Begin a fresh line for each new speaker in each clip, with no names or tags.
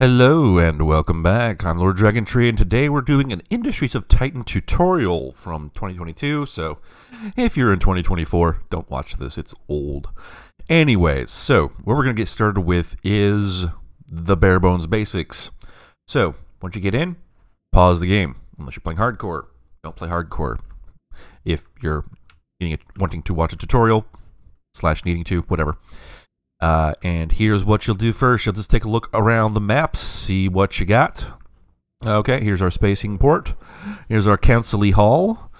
Hello and welcome back. I'm Lord Dragon Tree, and today we're doing an Industries of Titan tutorial from 2022. So, if you're in 2024, don't watch this; it's old. Anyways, so what we're gonna get started with is the bare bones basics. So, once you get in, pause the game. Unless you're playing hardcore, don't play hardcore. If you're wanting to watch a tutorial / needing to, whatever. And here's what you'll do first. You'll just take a look around the map, see what you got. Okay, here's our spacing port. Here's our Council Hall.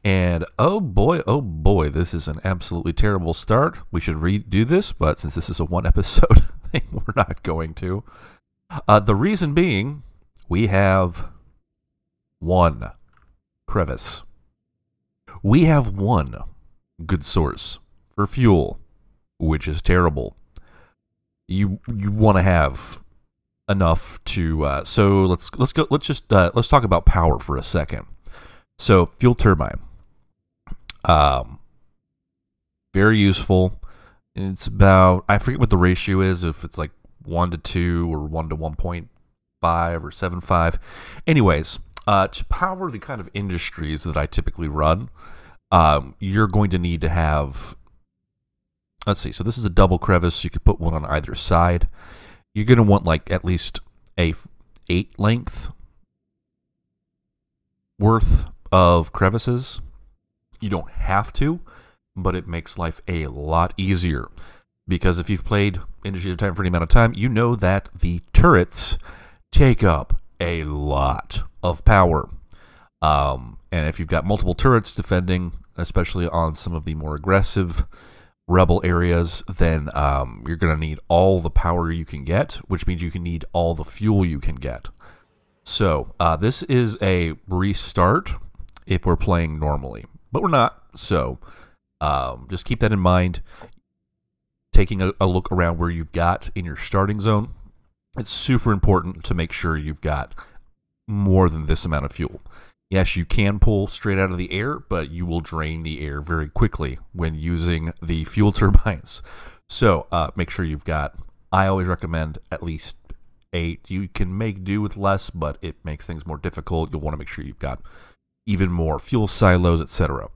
And oh boy, this is an absolutely terrible start. We should redo this, but since this is a one episode thing, we're not going to. The reason being, we have one crevice. We have one good source for fuel, which is terrible. You want to have enough to so let's talk about power for a second. So fuel turbine, very useful. It's about, I forget what the ratio is, if it's like 1 to 2 or 1 to 1.5 or 7.5. Anyways, to power the kind of industries that I typically run, you're going to need to have, let's see, so this is a double crevice, so you could put one on either side. You're going to want like at least a 8 length worth of crevices. You don't have to, but it makes life a lot easier. Because if you've played Industries of Titan for any amount of time, you know that the turrets take up a lot of power. And if you've got multiple turrets defending, especially on some of the more aggressive rebel areas, then you're going to need all the power you can get, which means you can need all the fuel you can get. So this is a restart if we're playing normally, but we're not, so just keep that in mind. Taking a look around where you've got in your starting zone, it's super important to make sure you've got more than this amount of fuel. Yes, you can pull straight out of the air, but you will drain the air very quickly when using the fuel turbines. So make sure you've got, I always recommend at least 8. You can make do with less, but it makes things more difficult. You'll want to make sure you've got even more fuel silos, etc.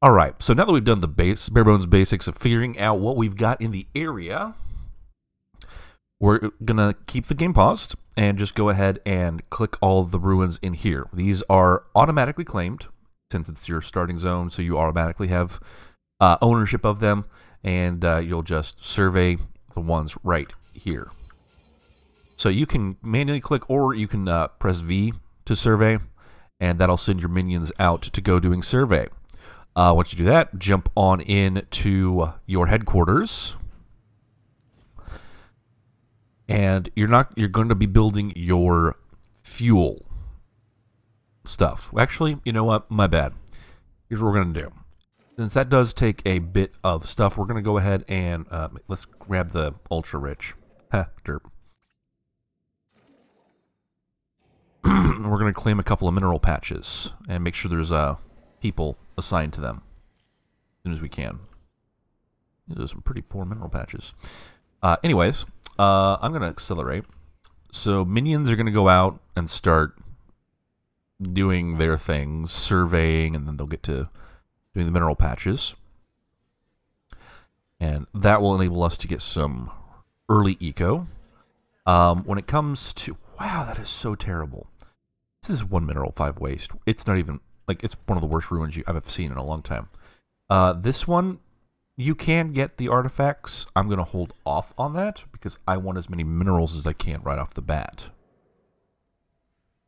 All right, so now that we've done the bare bones basics of figuring out what we've got in the area, we're going to keep the game paused and just go ahead and click all the ruins in here. These are automatically claimed since it's your starting zone, so you automatically have ownership of them, and you'll just survey the ones right here. So you can manually click, or you can press V to survey, and that'll send your minions out to go doing survey. Once you do that, jump on in to your headquarters. And you're going to be building your fuel stuff. Actually, you know what? My bad. Here's what we're going to do. Since that does take a bit of stuff, we're going to go ahead and let's grab the ultra rich. Derp. We're going to claim a couple of mineral patches and make sure there's people assigned to them as soon as we can. These are some pretty poor mineral patches. Anyways, I'm going to accelerate. So minions are going to go out and start doing their things, surveying, and then they'll get to doing the mineral patches. And that will enable us to get some early eco. When it comes to, wow, that is so terrible. This is 1 mineral, 5 waste. It's not even, like, it's one of the worst ruins I've seen in a long time. This one, you can get the artifacts. I'm going to hold off on that because I want as many minerals as I can right off the bat.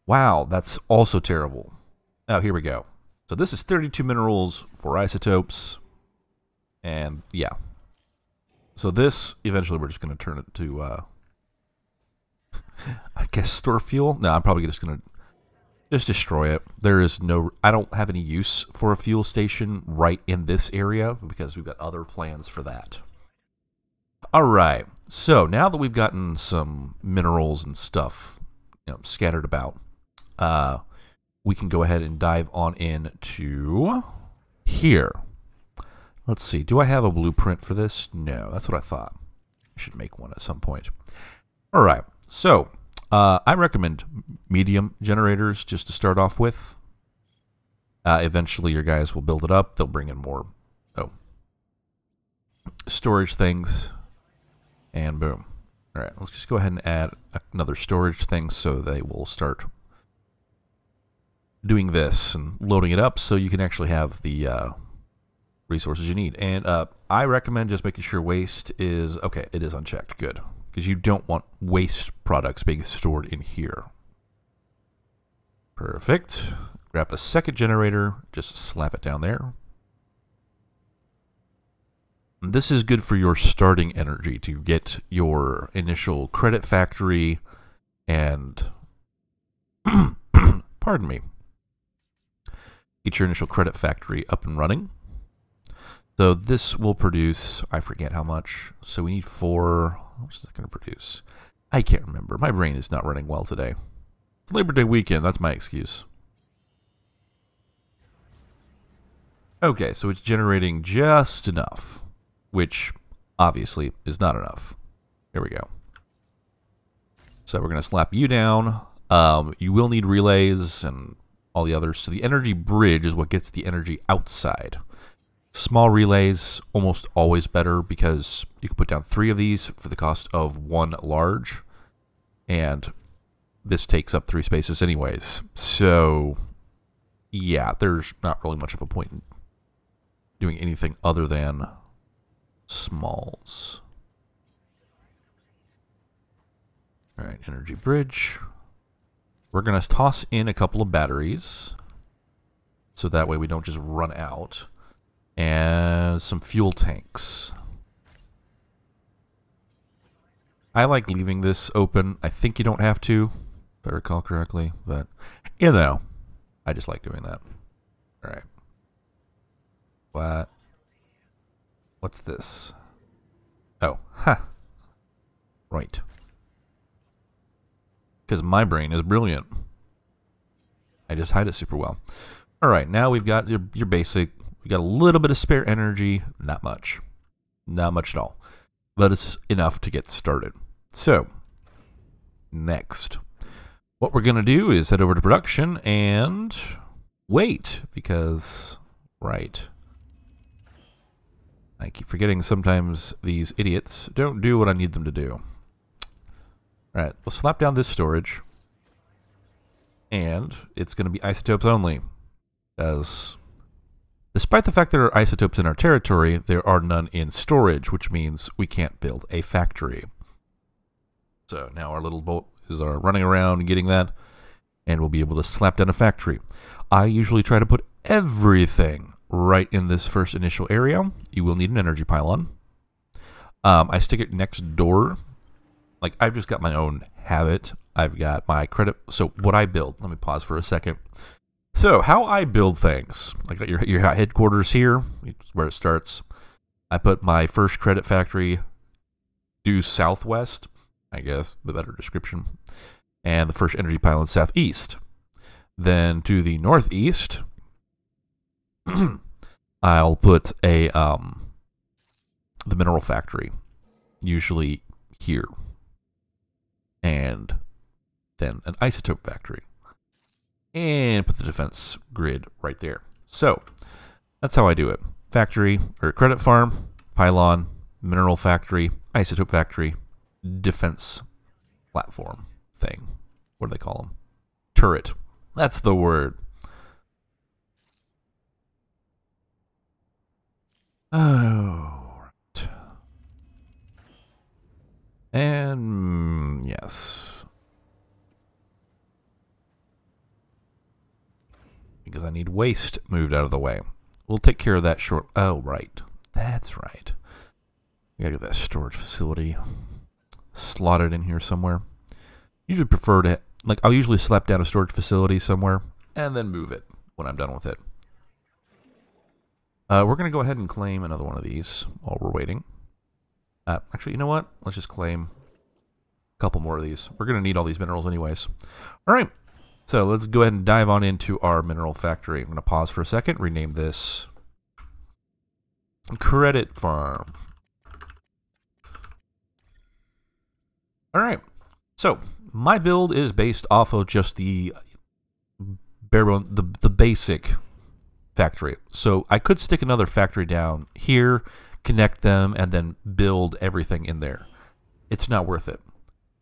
Wow, that's also terrible. Oh, here we go. So this is 32 minerals for isotopes. And yeah. So this, eventually we're just going to turn it to, I guess, store fuel? No, I'm probably just going to just destroy it. There is no, I don't have any use for a fuel station right in this area because we've got other plans for that. Alright, so now that we've gotten some minerals and stuff, you know, scattered about, we can go ahead and dive on into here. Let's see, do I have a blueprint for this? No, that's what I thought. I should make one at some point. Alright, so I recommend medium generators just to start off with. Eventually, your guys will build it up. They'll bring in more storage things, and boom. All right, let's just go ahead and add another storage thing so they will start doing this and loading it up so you can actually have the resources you need. And I recommend just making sure waste is, okay, it is unchecked, good. Because you don't want waste products being stored in here. Perfect. Grab a second generator, just slap it down there. This is good for your starting energy to get your initial credit factory and pardon me, get your initial credit factory up and running. So this will produce, I forget how much, so we need 4, how much is that going to produce? I can't remember, my brain is not running well today. It's Labor Day weekend, that's my excuse. Okay, so it's generating just enough, which obviously is not enough. There we go. So we're going to slap you down. You will need relays and all the others. So the energy bridge is what gets the energy outside. Small relays, almost always better because you can put down 3 of these for the cost of 1 large. And this takes up 3 spaces anyways. So, yeah, there's not really much of a point in doing anything other than smalls. All right, energy bridge. We're going to toss in a couple of batteries so that way we don't just run out. And some fuel tanks. I like leaving this open. I think you don't have to, if I recall correctly, but you know, I just like doing that. All right. What? What's this? Oh, ha. Right. Because my brain is brilliant. I just hide it super well. All right, now we've got your basic. We got a little bit of spare energy. Not much. Not much at all. But it's enough to get started. So, next. What we're going to do is head over to production and wait. Because, right. I keep forgetting sometimes these idiots don't do what I need them to do. Alright, we'll slap down this storage. And it's going to be isotopes only. As despite the fact there are isotopes in our territory, there are none in storage, which means we can't build a factory. So now our little boat is running around and getting that, and we'll be able to slap down a factory. I usually try to put everything right in this first initial area. You will need an energy pylon. I stick it next door. Like, I've just got my own habit. I've got my credit. So what I build, let me pause for a second. So how I build things, like your headquarters here, where it starts. I put my first credit factory due southwest, I guess, the better description. And the first energy pylon southeast. Then to the northeast, I'll put a the mineral factory, usually here. And then an isotope factory. And put the defense grid right there. So, that's how I do it. Factory, or credit farm, pylon, mineral factory, isotope factory, defense platform thing. What do they call them? Turret. That's the word. Oh, right. And yes. Because I need waste moved out of the way. We'll take care of that short. Oh, right. That's right. We gotta get that storage facility slotted in here somewhere. Usually prefer to, like, I'll usually slap down a storage facility somewhere and then move it when I'm done with it. We're gonna go ahead and claim another one of these while we're waiting. Actually, you know what? Let's just claim a couple more of these. We're gonna need all these minerals anyways. All right. So let's go ahead and dive on into our mineral factory. I'm going to pause for a second, rename this Credit Farm. All right. So my build is based off of just the the basic factory. So I could stick another factory down here, connect them, and then build everything in there. It's not worth it.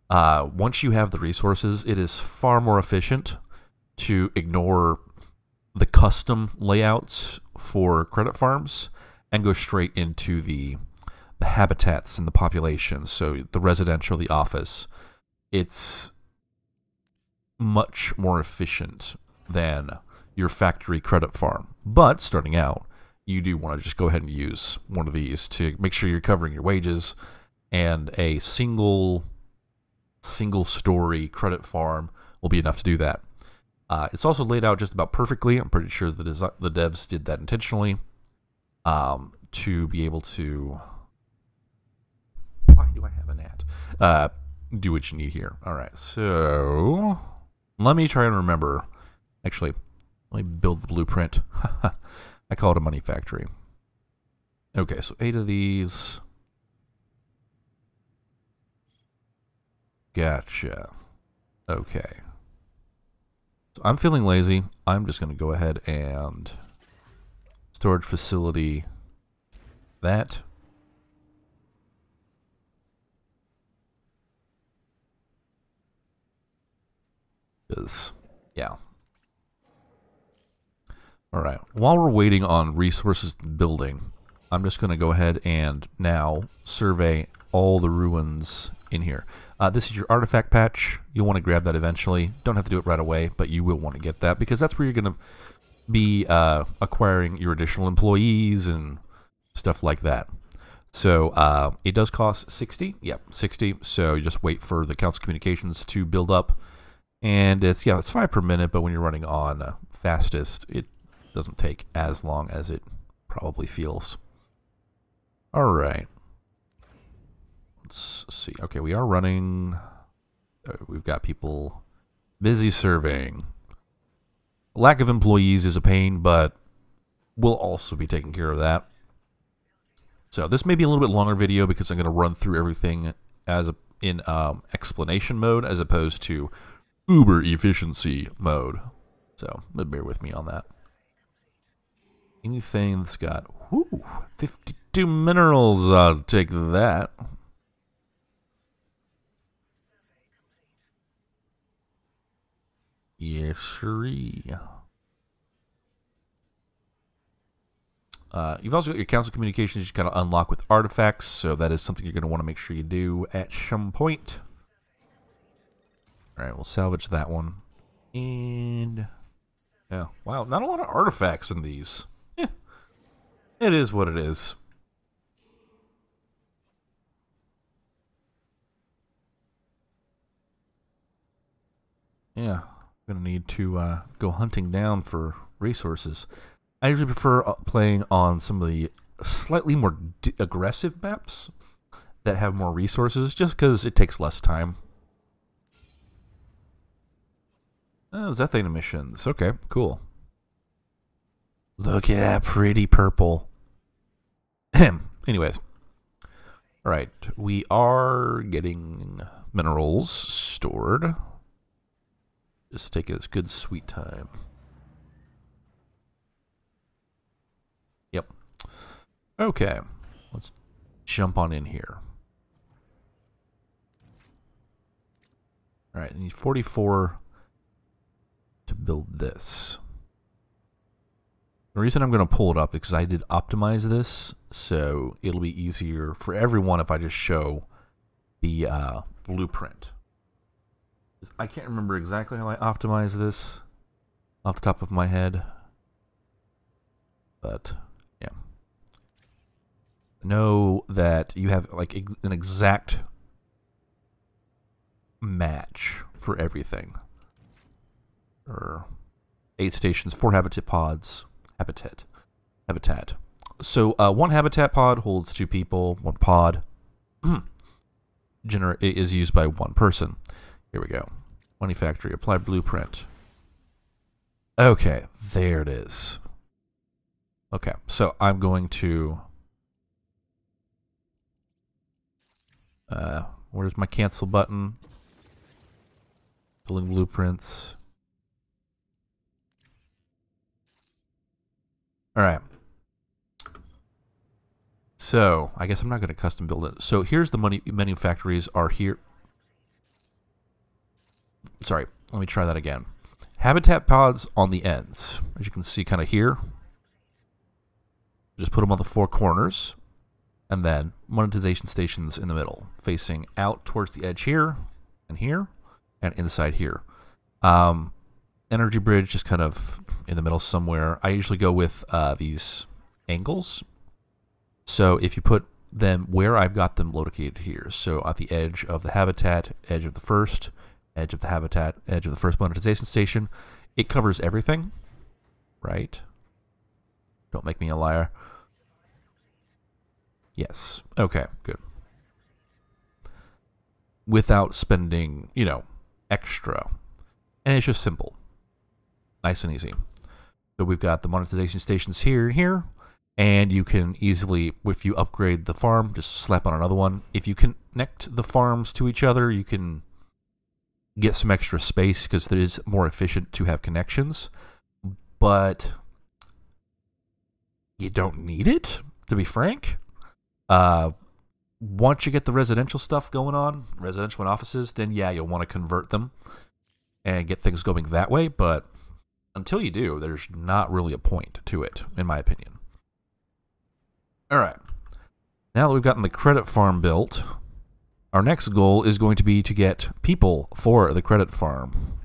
Once you have the resources, it is far more efficient to ignore the custom layouts for credit farms and go straight into the habitats and the population. So the residential, the office. It's much more efficient than your factory credit farm. But starting out, you do want to just go ahead and use one of these to make sure you're covering your wages, and a single story credit farm will be enough to do that. It's also laid out just about perfectly. I'm pretty sure the devs did that intentionally to be able to... Why do I have a gnat? Do what you need here. All right, so let me try and remember. Actually, let me build the blueprint. I call it a money factory. Okay, so 8 of these. Gotcha. Okay. So I'm feeling lazy. I'm just going to go ahead and storage facility that. Yeah. Alright, while we're waiting on resources building, I'm just going to go ahead and now survey all the ruins in here. This is your artifact patch. You'll want to grab that eventually. Don't have to do it right away, but you will want to get that because that's where you're going to be acquiring your additional employees and stuff like that. So it does cost 60. Yep, 60. So you just wait for the council communications to build up. And it's 5 per minute, but when you're running on fastest, it doesn't take as long as it probably feels. All right. Let's see. Okay, we are running. We've got people busy surveying. Lack of employees is a pain, but we'll also be taking care of that. So this may be a little bit longer video because I'm going to run through everything in explanation mode as opposed to uber efficiency mode. So bear with me on that. Anything that's got 52 minerals, I'll take that. Yes, sirree. You've also got your council communications you kind of unlock with artifacts, so that is something you're going to want to make sure you do at some point. Alright, we'll salvage that one. And... yeah, wow, not a lot of artifacts in these. Yeah, it is what it is. Yeah, I'm going to need to go hunting down for resources. I usually prefer playing on some of the slightly more aggressive maps that have more resources, just because it takes less time. Oh, Zethane emissions. Okay, cool. Look at that pretty purple. Anyways. Alright, we are getting minerals stored. Just take it as good sweet time. Yep. Okay, let's jump on in here. Alright, I need 44 to build this. The reason I'm going to pull it up is because I did optimize this, so it'll be easier for everyone if I just show the blueprint. I can't remember exactly how I optimized this off the top of my head, but yeah. Know that you have like an exact match for everything. Or 8 stations, 4 habitat pods. Habitat. So 1 habitat pod holds 2 people. 1 pod is used by 1 person. Here we go. Money factory. Apply blueprint. Okay, there it is. Okay, so I'm going to... where's my cancel button? Building blueprints. All right. So, I guess I'm not going to custom build it. So, here's the menu factories are here. Sorry, let me try that again. Habitat pods on the ends. As you can see kind of here. Just put them on the four corners. And then monetization stations in the middle. Facing out towards the edge here. And inside here. Energy bridge just kind of in the middle somewhere. I usually go with these angles. So if you put them where I've got them located here. So at the edge of the habitat, edge of the first, edge of the habitat, edge of the first monetization station. It covers everything, right? Don't make me a liar. Yes. Okay, good. Without spending, you know, extra. And it's just simple. Nice and easy. So we've got the monetization stations here and here. And you can easily, if you upgrade the farm, just slap on another one. If you connect the farms to each other, you can get some extra space because it is more efficient to have connections. But you don't need it, to be frank. Once you get the residential stuff going on, residential and offices, then yeah, you'll want to convert them and get things going that way. But until you do, there's not really a point to it, in my opinion. All right. Now that we've gotten the credit farm built, our next goal is going to be to get people for the credit farm.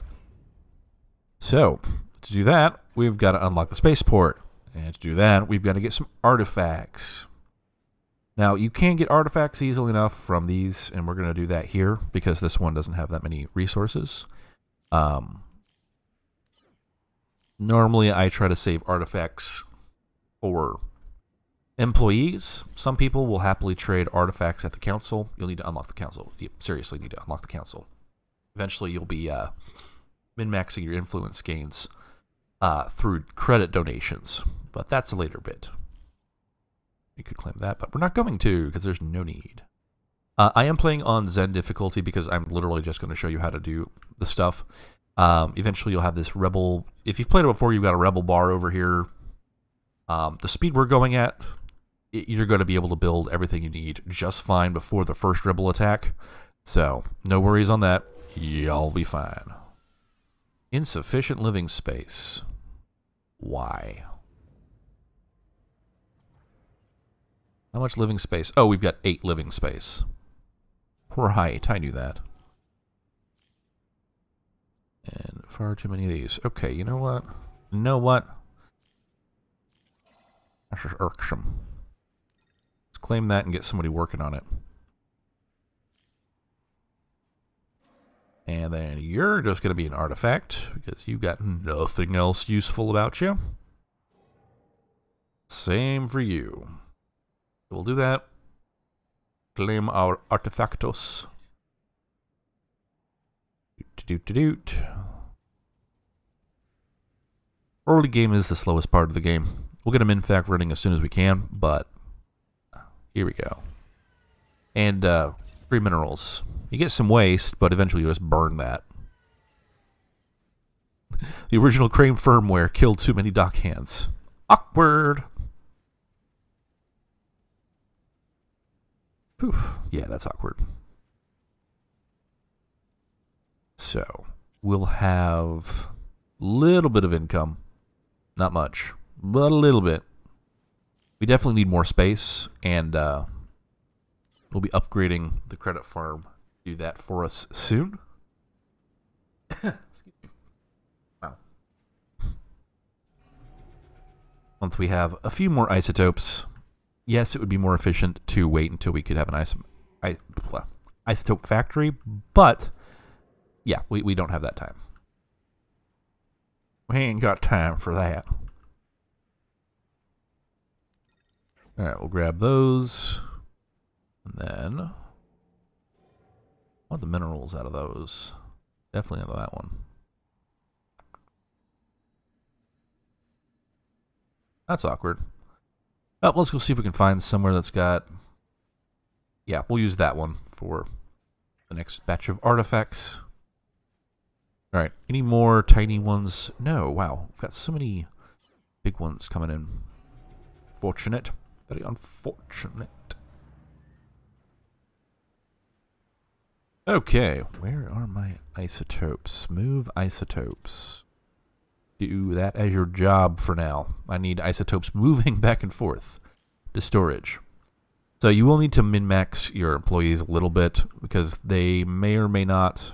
So, to do that, we've got to unlock the spaceport. And to do that, we've got to get some artifacts. Now, you can get artifacts easily enough from these, and we're going to do that here because this one doesn't have that many resources. Normally, I try to save artifacts for employees. Some people will happily trade artifacts at the council. You'll need to unlock the council. You seriously need to unlock the council. Eventually, you'll be min-maxing your influence gains through credit donations, but that's a later bit. You could claim that, but we're not going to because there's no need. I am playing on Zen difficulty because I'm literally just going to show you how to do the stuff. Eventually, you'll have this rebel. If you've played it before, you've got a rebel bar over here. The speed we're going at, you're going to be able to build everything you need just fine before the first rebel attack. So, no worries on that. Y'all be fine. Insufficient living space. Why? How much living space? Oh, we've got 8 living space. Right, I knew that. And far too many of these. Okay, you know what? That's just irksome. Let's claim that and get somebody working on it. And then you're just going to be an artifact because you've got nothing else useful about you. Same for you. We'll do that. Claim our artefactos. Doot. Early game is the slowest part of the game. We'll get a min-fact running as soon as we can, but here we go. And free minerals. You get some waste, but eventually you just burn that. The original Crane firmware killed too many dock hands. Awkward. Whew. Yeah, that's awkward. So, we'll have a little bit of income. Not much, but a little bit. We definitely need more space, and we'll be upgrading the credit farm to do that for us soon. Excuse me. Wow. Once we have a few more isotopes, yes, it would be more efficient to wait until we could have an isotope factory, but yeah, we don't have that time. We ain't got time for that. Alright, we'll grab those. And then I want the minerals out of those. Definitely out of that one. That's awkward. Oh, let's go see if we can find somewhere that's got... Yeah, we'll use that one for the next batch of artifacts. Alright, any more tiny ones? No, wow. We've got so many big ones coming in. Fortunate. Very unfortunate. Okay, where are my isotopes? Move isotopes. Do that as your job for now. I need isotopes moving back and forth to storage. So you will need to min-max your employees a little bit because they may or may not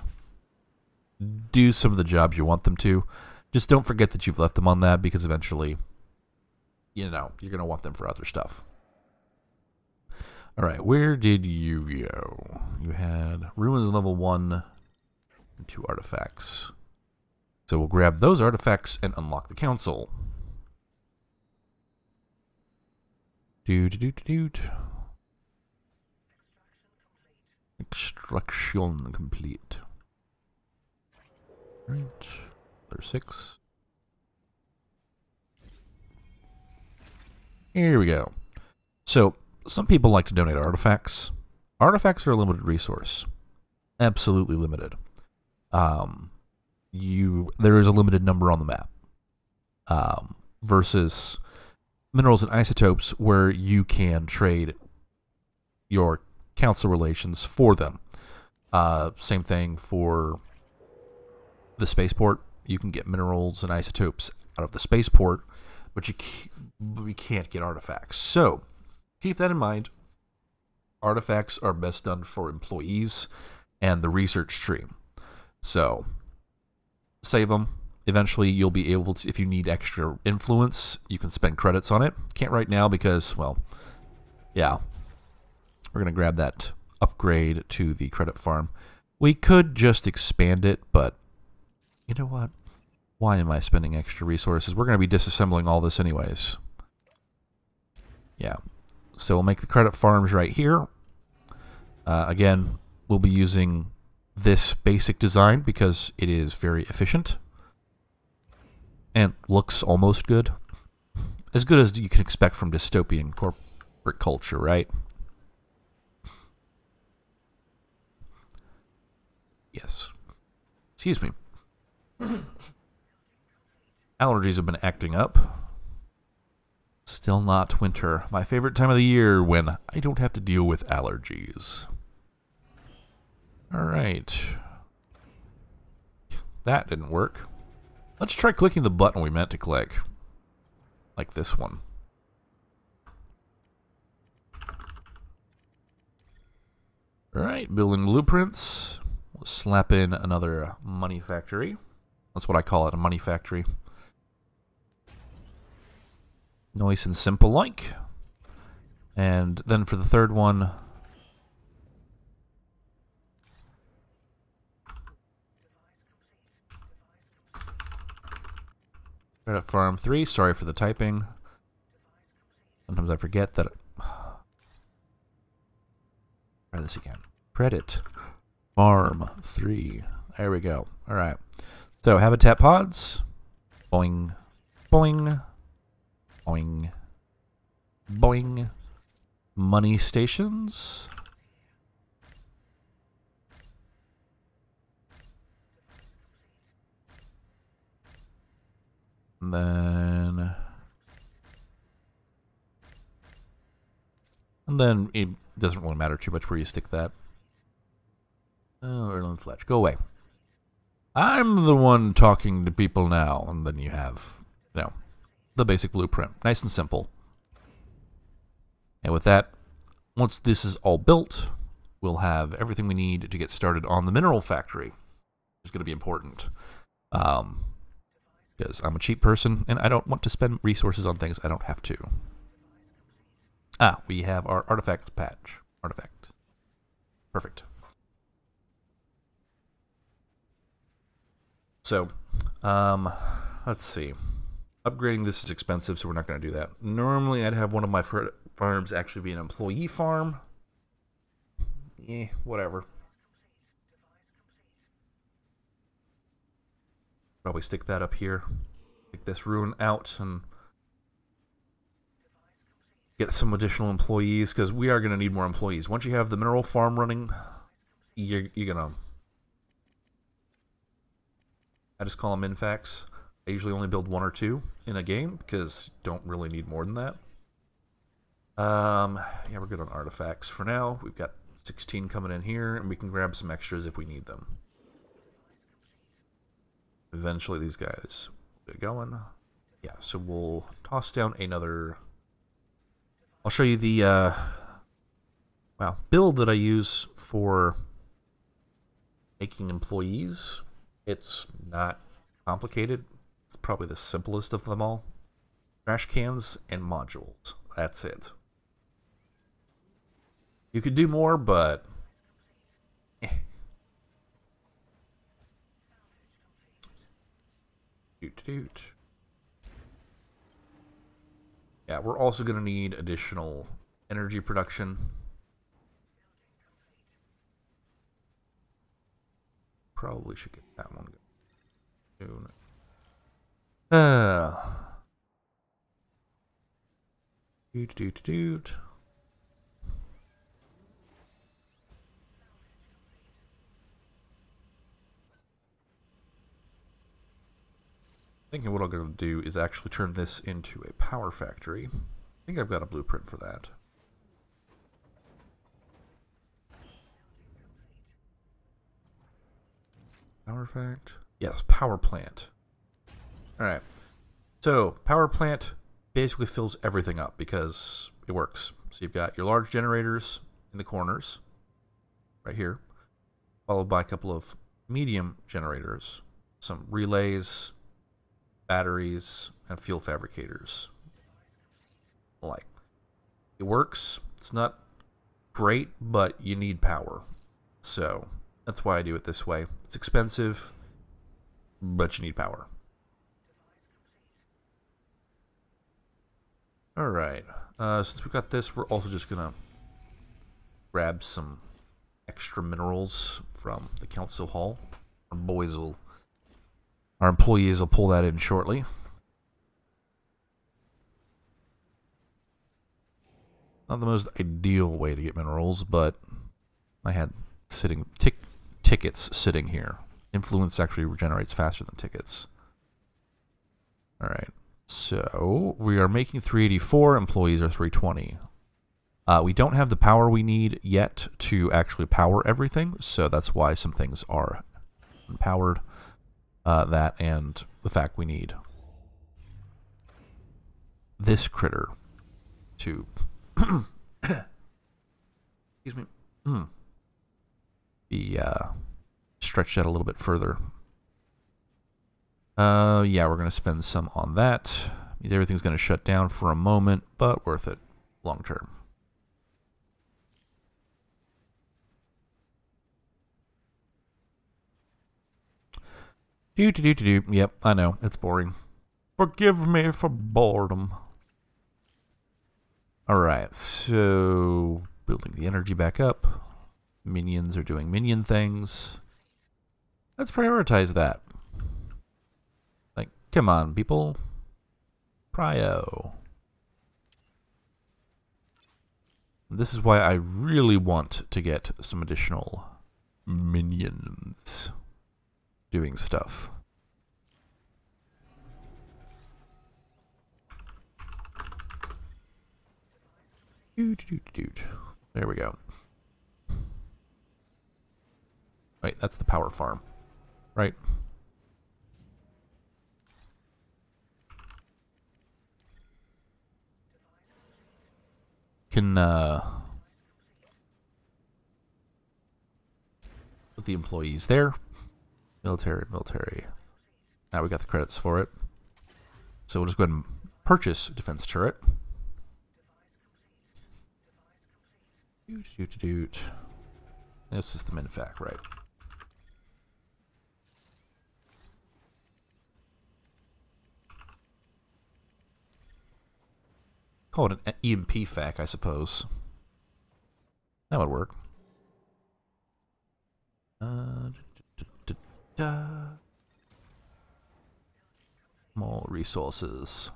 do some of the jobs you want them to. Just don't forget that you've left them on that because eventually, you know, you're going to want them for other stuff. Alright, where did you go? You had Ruins level 1 and 2 artifacts. So we'll grab those artifacts and unlock the council. Extraction complete. Right. There's 6. Here we go. So, some people like to donate artifacts. Artifacts are a limited resource. Absolutely limited. There is a limited number on the map. Versus minerals and isotopes where you can trade your council relations for them. Same thing for the spaceport. You can get minerals and isotopes out of the spaceport, but you can't get artifacts. So, keep that in mind. Artifacts are best done for employees and the research stream. So, save them. Eventually, you'll be able to, if you need extra influence, you can spend credits on it. Can't right now because, well, yeah. We're going to grab that upgrade to the credit farm. We could just expand it, but you know what? Why am I spending extra resources? We're going to be disassembling all this anyways. Yeah. So we'll make the credit farms right here. Again, we'll be using this basic design because it is very efficient. And looks almost good. As good as you can expect from dystopian corporate culture, right? Yes. Excuse me. Allergies have been acting up. Still not winter. My favorite time of the year when I don't have to deal with allergies. Alright. That didn't work. Let's try clicking the button we meant to click. Like this one. Alright, building blueprints. We'll slap in another money factory. That's what I call it, a money factory. Nice and simple like. And then for the third one, credit farm 3. Sorry for the typing. Sometimes I forget that. Try this again. Credit farm 3. There we go. All right. So habitat pods. Boing, boing, boing, boing. Money stations. And then it doesn't really matter too much where you stick that. Oh, Erlen Fletch, go away. I'm the one talking to people now, and then you have, you know, the basic blueprint. Nice and simple. And with that, once this is all built, we'll have everything we need to get started on the mineral factory. It's going to be important. Because I'm a cheap person, and I don't want to spend resources on things I don't have to. Ah, we have our artifact patch. Artifact. Perfect. So, let's see. Upgrading this is expensive, so we're not going to do that. Normally, I'd have one of my farms actually be an employee farm. Whatever. Probably stick that up here. Take this ruin out and get some additional employees, because we are going to need more employees. Once you have the mineral farm running, you're going to I just call them infacts. I usually only build 1 or 2 in a game because you don't really need more than that. Yeah, we're good on artifacts for now. We've got 16 coming in here, and we can grab some extras if we need them. Eventually, these guys will get going. Yeah, so we'll toss down another. I'll show you the build that I use for making employees. It's not complicated. It's probably the simplest of them all. Trash cans and modules. That's it. You could do more, but yeah, we're also going to need additional energy production. Probably should get that one going. Thinking what I'm going to do is actually turn this into a power factory. I think I've got a blueprint for that. Power fact? Yes, power plant. Alright. So, power plant basically fills everything up because it works. So you've got your large generators in the corners, right here, followed by a couple of medium generators, some relays, batteries, and fuel fabricators. Like, it works. It's not great, but you need power. So that's why I do it this way. It's expensive, but you need power. Alright, since we've got this, we're also just gonna grab some extra minerals from the council hall. Our employees will pull that in shortly. Not the most ideal way to get minerals, but I had tickets sitting here. Influence actually regenerates faster than tickets. Alright, so we are making 384, employees are 320. We don't have the power we need yet to actually power everything, so that's why some things are unpowered. That and the fact we need this critter to excuse me be stretched out a little bit further. Yeah, we're gonna spend some on that. Everything's gonna shut down for a moment, but worth it long term. Yep, I know, it's boring. Forgive me for boredom. Alright, so building the energy back up. Minions are doing minion things. Let's prioritize that. Like, come on, people. Prio. This is why I really want to get some additional minions doing stuff. There we go. Right, that's the power farm. Right. Can put the employees there. Military. Now we got the credits for it. So we'll just go ahead and purchase defense turret. This is the minfac, right? Call it an EMP fac, I suppose. That would work. More resources.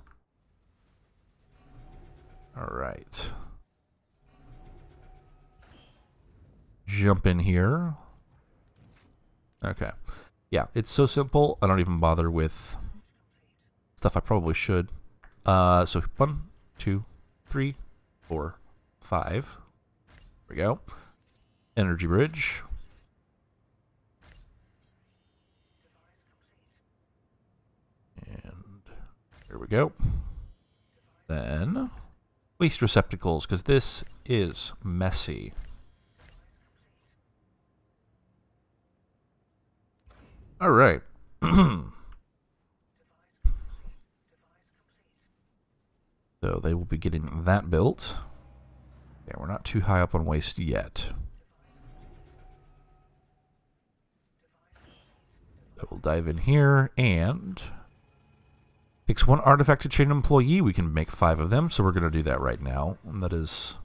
Alright. Jump in here. Okay. Yeah, it's so simple. I don't even bother with stuff I probably should. So 1, 2, 3, 4, 5. There we go. Energy bridge. And there we go. Then waste receptacles, because this is messy. All right. So they will be getting that built. Yeah, we're not too high up on waste yet. So we'll dive in here, and takes 1 artifact to train an employee. We can make 5 of them, so we're going to do that right now. And that is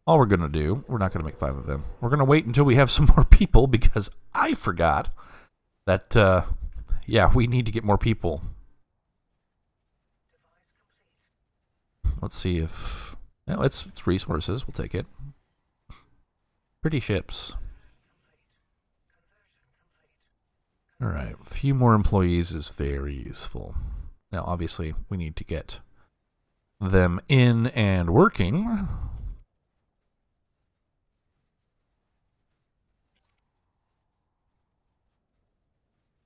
all we're going to do. We're not going to make 5 of them. We're going to wait until we have some more people, because I forgot that, yeah, we need to get more people. Let's see if... Yeah, it's resources. We'll take it. Pretty ships. Alright, a few more employees is very useful. Now, obviously, we need to get them in and working.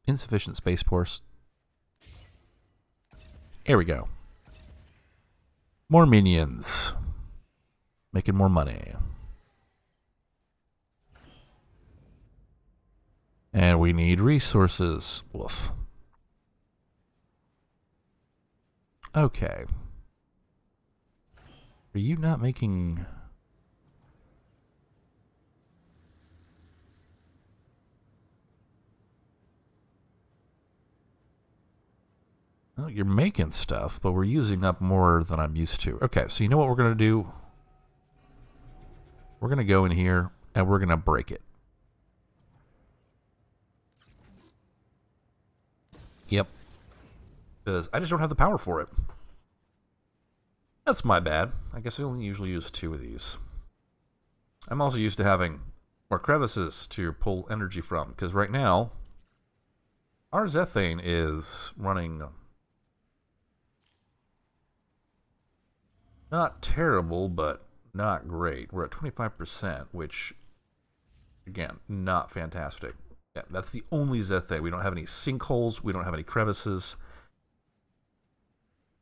Insufficient space force. Here we go. More minions. Making more money. And we need resources. Woof. Okay. Are you not making... Well, you're making stuff, but we're using up more than I'm used to. Okay, so you know what we're going to do? We're going to go in here, and we're going to break it. Yep. Because I just don't have the power for it. That's my bad. I guess I only usually use 2 of these. I'm also used to having more crevices to pull energy from, because right now, our Zethane is running... not terrible, but not great. We're at 25%, which, again, not fantastic. Yeah, that's the only Zethane. We don't have any sinkholes. We don't have any crevices.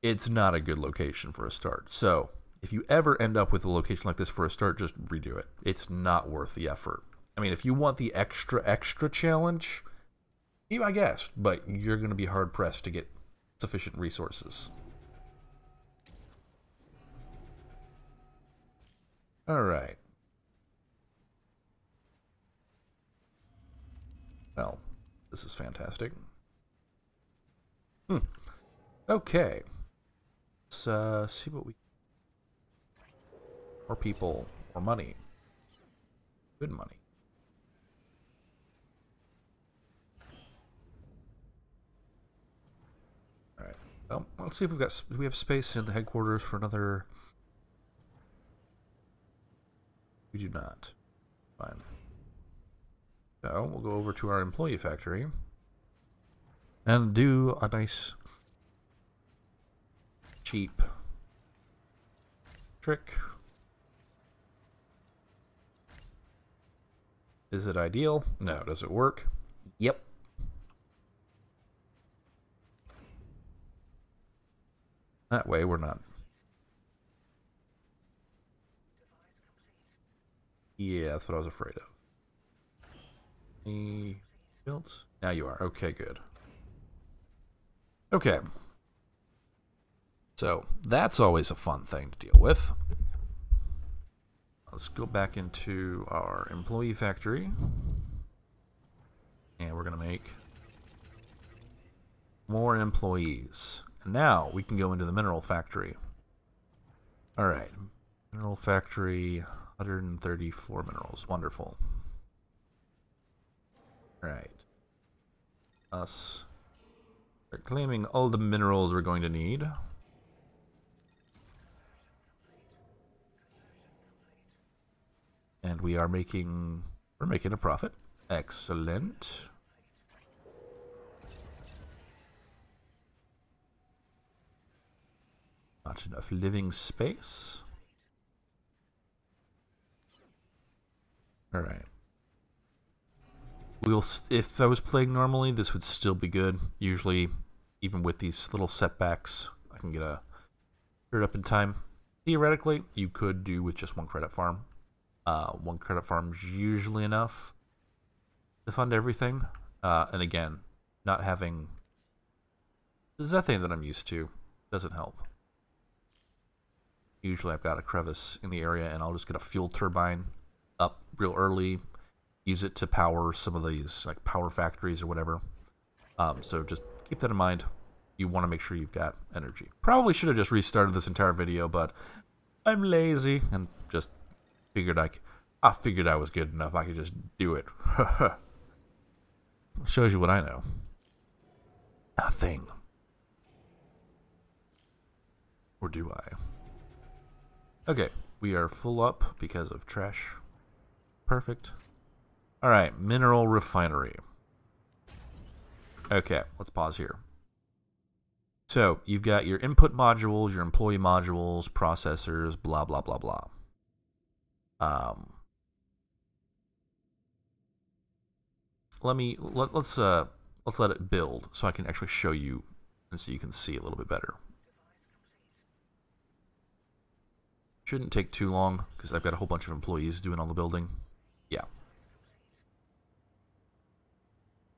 It's not a good location for a start. So, if you ever end up with a location like this for a start, just redo it. It's not worth the effort. I mean, if you want the extra challenge, I guess, but you're going to be hard-pressed to get sufficient resources. Alright. Well, this is fantastic. Okay. Let's see what we... More people. More money. Good money. Alright. Well, let's see if we have space in the headquarters for another... We do not. Fine. So, we'll go over to our employee factory and do a nice, cheap trick. Is it ideal? No. Does it work? Yep. That way we're not... Yeah, that's what I was afraid of. Any built? Now you are. Okay, good. Okay. So, that's always a fun thing to deal with. Let's go back into our employee factory. And we're going to make more employees. And now we can go into the mineral factory. Alright. Mineral factory... 134 minerals. Wonderful. Right. Us. We're claiming all the minerals we're going to need. And we're making a profit. Excellent. Not enough living space. All right. If I was playing normally, this would still be good. Usually, even with these little setbacks, I can get a turret up in time. Theoretically, you could do with just one credit farm. One credit farm is usually enough to fund everything. And again, not having the Zethane that I'm used to doesn't help. Usually I've got a crevice in the area and I'll just get a fuel turbine up real early, use it to power some of these like power factories or whatever. So just keep that in mind. You want to make sure you've got energy. Probably should have just restarted this entire video, but I'm lazy and just figured I figured I was good enough. I could just do it. Shows you what I know. Nothing. Or do I? Okay, we are full up because of trash. Perfect. Alright, mineral refinery. Okay, let's pause here. So, you've got your input modules, your employee modules, processors, blah, blah, blah, blah. Let's let it build so I can actually show you and so you can see a little bit better. Shouldn't take too long because I've got a whole bunch of employees doing all the building. Yeah.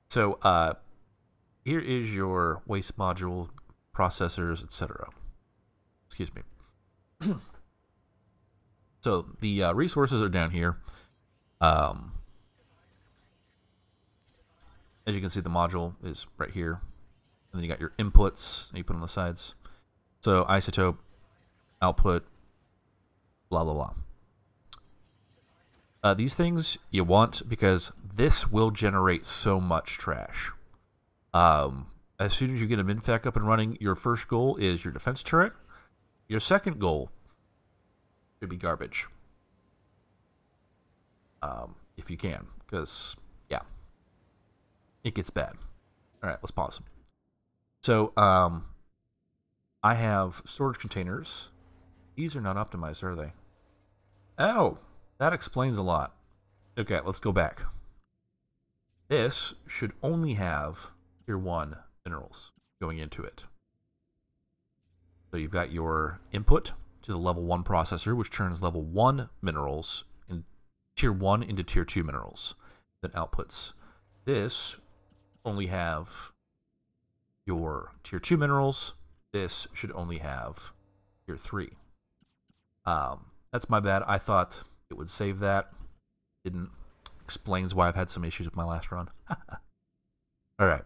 So here is your waste module, processors, etc. Excuse me. So the resources are down here. As you can see, the module is right here. And then you got your inputs that you put on the sides. So isotope, output, blah, blah, blah. These things you want because this will generate so much trash. As soon as you get a minfac up and running, your first goal is your defense turret. Your second goal should be garbage. If you can, because, yeah, it gets bad. All right, let's pause. So, I have storage containers. These are not optimized, are they? Oh, that explains a lot. Okay, let's go back. This should only have tier 1 minerals going into it. So you've got your input to the level 1 processor, which turns level 1 minerals in tier 1 into tier 2 minerals. Then outputs. This only have your tier 2 minerals. This should only have tier 3. That's my bad. I thought it would save that. Didn't. Explains why I've had some issues with my last run. Alright.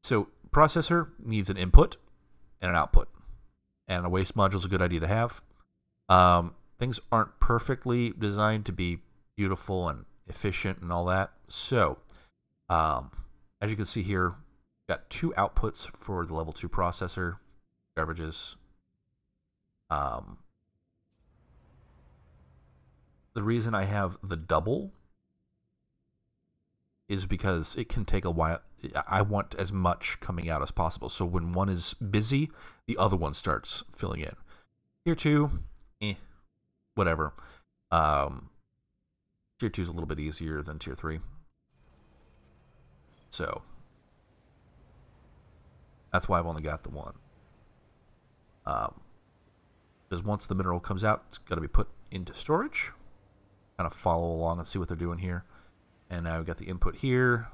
So, processor needs an input and an output. And a waste module is a good idea to have. Things aren't perfectly designed to be beautiful and efficient and all that. So, as you can see here, we've got 2 outputs for the level 2 processor. Garbages. The reason I have the double is because it can take a while. I want as much coming out as possible. So when one is busy, the other one starts filling in. Tier 2, whatever. Tier 2 is a little bit easier than Tier 3. So that's why I've only got the one. Because once the mineral comes out, it's got to be put into storage. Kind of follow along and see what they're doing here. And now we've got the input here.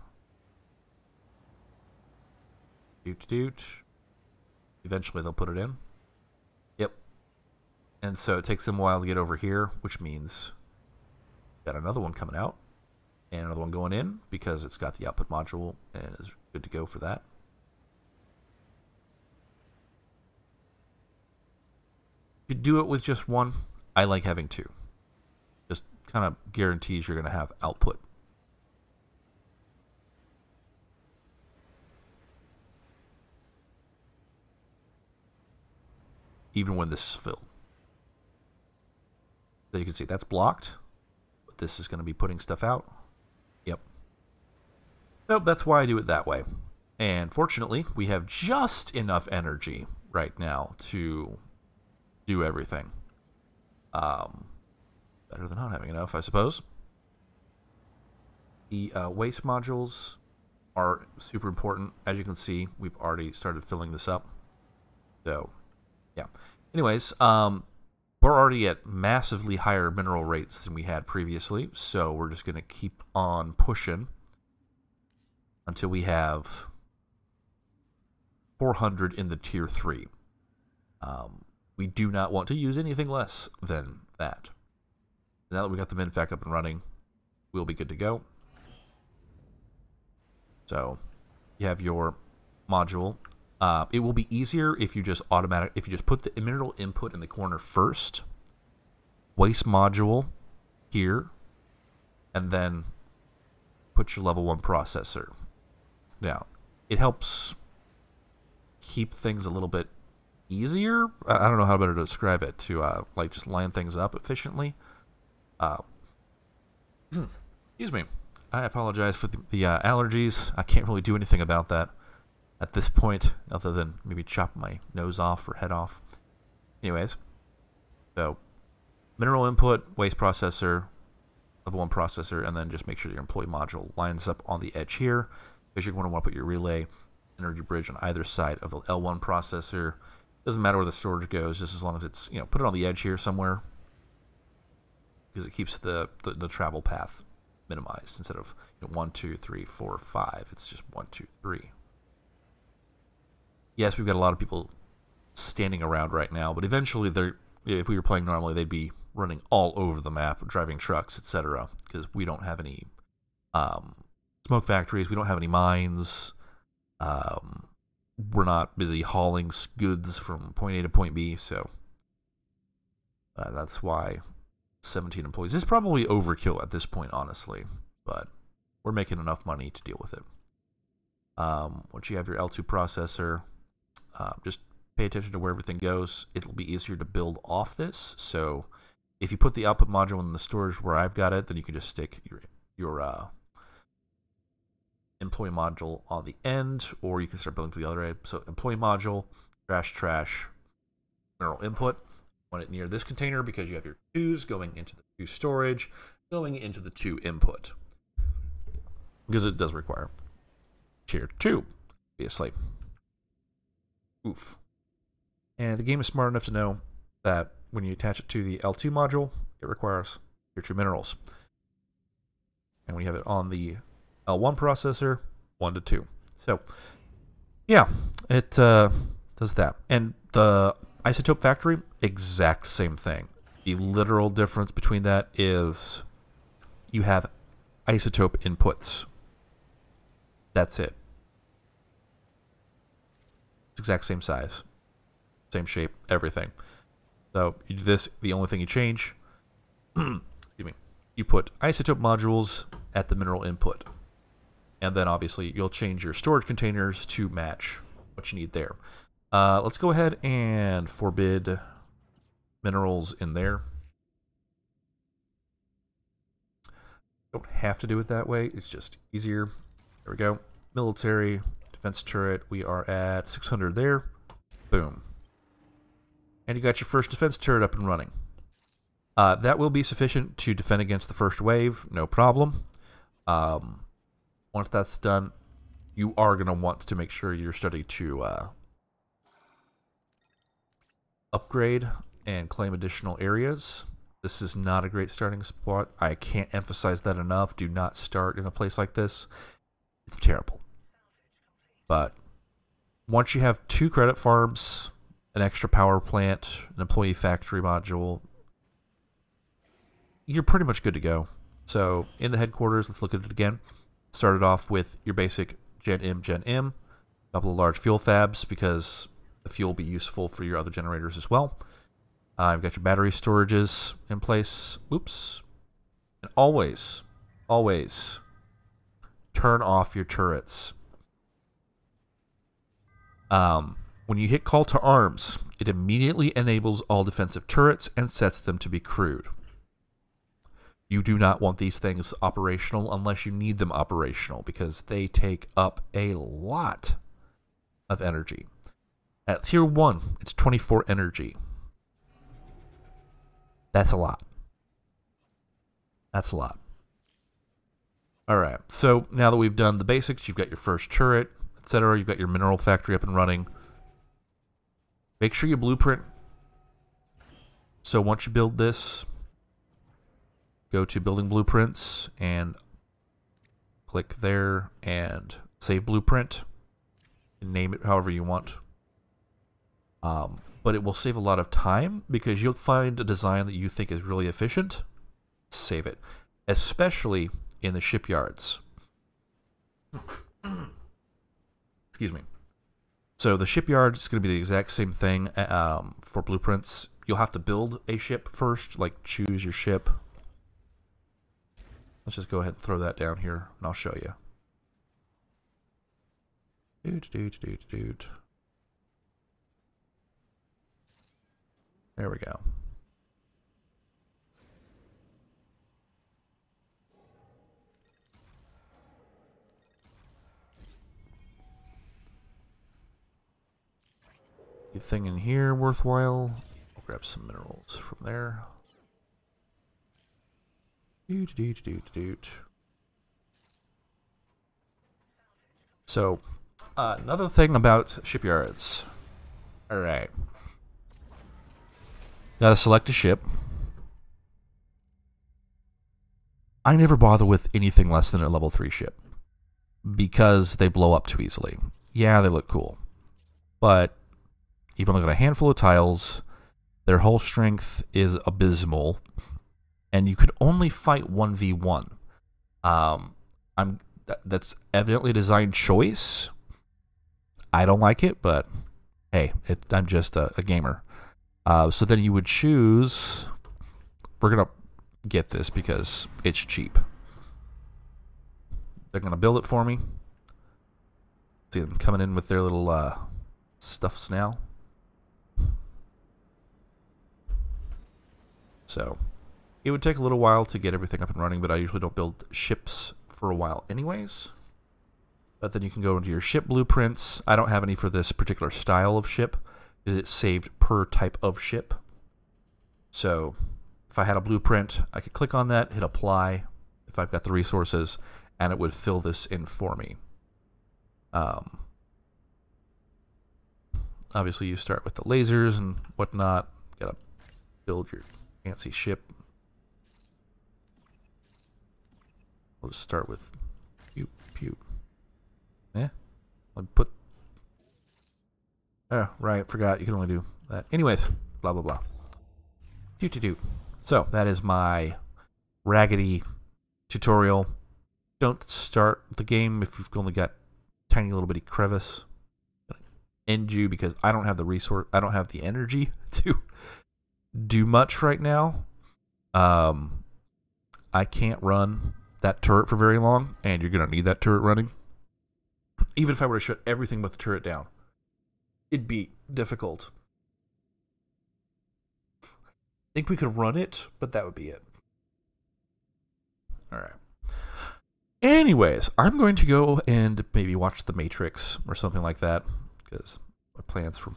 Doot. Eventually they'll put it in. Yep. And so it takes them a while to get over here, which means got another one coming out. And another one going in because it's got the output module and is good to go for that. If you do it with just one, I like having 2. Just kind of guarantees you're going to have output. Even when this is filled. So you can see that's blocked, but this is going to be putting stuff out. Yep. So that's why I do it that way. And fortunately, we have just enough energy right now to do everything. Better than not having enough, I suppose. The waste modules are super important. As you can see, we've already started filling this up. So, yeah. Anyways, we're already at massively higher mineral rates than we had previously, so we're just going to keep on pushing until we have 400 in the tier 3. We do not want to use anything less than that. Now that we got the minfac up and running, we'll be good to go. So you have your module. It will be easier if you just put the mineral input in the corner first, waste module here, and then put your level 1 processor down. It helps keep things a little bit easier. I don't know how better to describe it, to like just line things up efficiently. Excuse me. I apologize for the allergies. I can't really do anything about that at this point, other than maybe chop my nose off or head off. Anyways, so mineral input, waste processor, level 1 processor, and then just make sure your employee module lines up on the edge here, because you're going to want to put your relay energy bridge on either side of the L1 processor. Doesn't matter where the storage goes, just as long as it's, put it on the edge here somewhere, because it keeps the travel path minimized instead of 1, 2, 3, 4, 5. It's just 1, 2, 3. Yes, we've got a lot of people standing around right now, but eventually, if we were playing normally, they'd be running all over the map, driving trucks, etc. Because we don't have any smoke factories, we don't have any mines. We're not busy hauling goods from point A to point B, so that's why 17 employees. This is probably overkill at this point, honestly, but we're making enough money to deal with it. Once you have your L2 processor, just pay attention to where everything goes. It'll be easier to build off this, so if you put the output module in the storage where I've got it, then you can just stick your employee module on the end, or you can start building to the other end. So employee module, trash, mineral input. Want it near this container because you have your 2s going into the 2 storage, going into the 2 input, because it does require tier 2, obviously. Oof. And the game is smart enough to know that when you attach it to the L2 module, it requires tier 2 minerals. And when you have it on the L1 processor, 1 to 2. So, yeah, it does that. And the isotope factory, exact same thing. The literal difference between that is you have isotope inputs. That's it. It's exact same size, same shape, everything. So you do this, the only thing you change, excuse me, you put isotope modules at the mineral input. And then obviously you'll change your storage containers to match what you need there. Let's go ahead and forbid minerals in there. Don't have to do it that way. It's just easier. There we go. Military, defense turret. We are at 600 there. Boom. And you got your first defense turret up and running. That will be sufficient to defend against the first wave. No problem. Once that's done, you are going to want to make sure you're starting to upgrade and claim additional areas. This is not a great starting spot. I can't emphasize that enough. Do not start in a place like this. It's terrible. But once you have 2 credit farms, an extra power plant, an employee factory module, you're pretty much good to go. So in the headquarters, let's look at it again. Started off with your basic Gen M, a couple of large fuel fabs because the fuel will be useful for your other generators as well. You've got your battery storages in place. Oops. And always turn off your turrets. When you hit call to arms, it immediately enables all defensive turrets and sets them to be crewed. You do not want these things operational unless you need them operational, because they take up a lot of energy. At tier 1, it's 24 energy. That's a lot. That's a lot. Alright, so now that we've done the basics, you've got your first turret, etc. You've got your mineral factory up and running. Make sure you blueprint. So once you build this, go to building blueprints and click there and save blueprint and name it however you want. But it will save a lot of time because you'll find a design that you think is really efficient. Save it, especially in the shipyards. Excuse me. So the shipyard is going to be the exact same thing for blueprints. You'll have to build a ship first, like choose your ship. Let's just go ahead and throw that down here, and I'll show you. There we go. Anything in here worthwhile? I'll grab some minerals from there. So, another thing about shipyards. Alright. Gotta select a ship. I never bother with anything less than a level 3 ship, because they blow up too easily. Yeah, they look cool, but you've only got a handful of tiles, their hull strength is abysmal, and you could only fight 1v1. That's evidently a design choice. I don't like it, but hey, I'm just a gamer. So then you would choose... We're going to get this because it's cheap. They're going to build it for me. See them coming in with their little stuffs now. So it would take a little while to get everything up and running, but I usually don't build ships for a while anyways. But then you can go into your ship blueprints. I don't have any for this particular style of ship, because it's saved per type of ship. So if I had a blueprint, I could click on that, hit apply if I've got the resources, and it would fill this in for me. Obviously you start with the lasers and whatnot. Gotta build your fancy ship. We'll just start with pew pew. Yeah, I'll put. Oh, right, forgot you can only do that. Anyways, blah blah blah. Do. So that is my raggedy tutorial. Don't start the game if you've only got tiny little bitty crevice. End you because I don't have the resource. I don't have the energy to do much right now. I can't run that turret for very long, and you're gonna need that turret running. Even if I were to shut everything but the turret down, it'd be difficult. I think we could run it, but that would be it. Alright. Anyways, I'm going to go and maybe watch The Matrix or something like that, because my plans for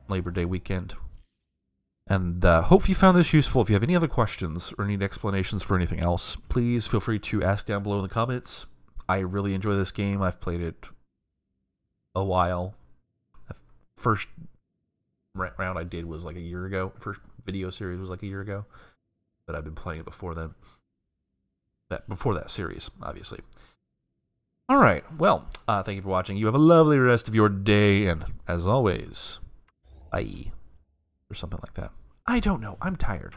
Labor Day weekend. And hope you found this useful. If you have any other questions or need explanations for anything else, please feel free to ask down below in the comments. I really enjoy this game. I've played it a while. First round I did was like a year ago. First video series was like a year ago. But I've been playing it before then. Before that series, obviously. Alright, well, thank you for watching. You have a lovely rest of your day, and as always, bye. Or something like that. I don't know. I'm tired.